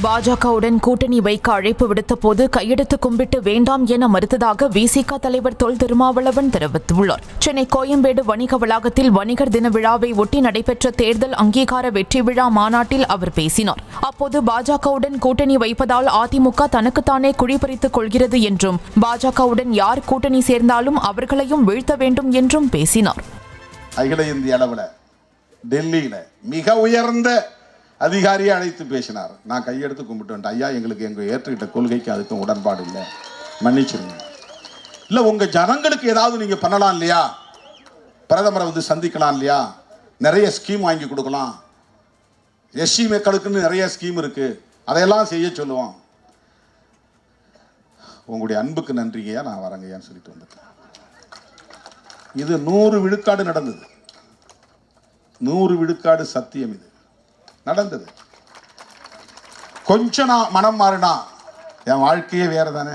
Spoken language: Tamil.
பாஜகவுடன் கூட்டணி வைக்க அழைப்பு விடுத்த போது கையெடுத்து கும்பிட்டு வேண்டாம் என மறுத்ததாக விசிக தலைவர் தொல் திருமாவளவன் தெரிவித்துள்ளார். சென்னை கோயம்பேடு வணிக வளாகத்தில் வணிகர் தின விழாவை ஒட்டி நடைபெற்ற தேர்தல் அங்கீகார வெற்றி விழா மாநாட்டில் அவர் பேசினார். அப்போது பாஜகவுடன் கூட்டணி வைப்பதால் அதிமுக தனக்குத்தானே குழிபறித்துக் கொள்கிறது என்றும், பாஜகவுடன் யார் கூட்டணி சேர்ந்தாலும் அவர்களையும் வீழ்த்த வேண்டும் என்றும் பேசினார். அகில இந்திய அளவில் டெல்லியில மிக உயர்ந்த அதிகாரியை அழைத்து பேசினார். நான் கையெடுத்து கும்பிட்டு ஐயா, எங்களுக்கு எங்க ஏற்றுக்கிட்ட கொள்கைக்கு அதுக்கும் உடன்பாடு இல்லை, மன்னிச்சிருங்க. இல்ல உங்க ஜனங்களுக்கு ஏதாவது நீங்க பண்ணலாம் இல்லையா, பிரதமரை வந்து சந்திக்கலாம் இல்லையா, நிறைய ஸ்கீம் வாங்கி கொடுக்கலாம், எஸ்சி மக்களுக்குன்னு நிறைய ஸ்கீம் இருக்கு, அதையெல்லாம் செய்ய சொல்லுவோம். உங்களுடைய அன்புக்கு நன்றிங்கய்யா, நான் வரங்கய்யான்னு சொல்லிட்டு வந்துட்டேன். இது 100 விழுக்காடு நடந்தது. 100 விழுக்காடு சத்தியம். இது நடந்தது. கொஞ்சம் நான் மனம் மாறினா என் வாழ்க்கையே வேற தானே.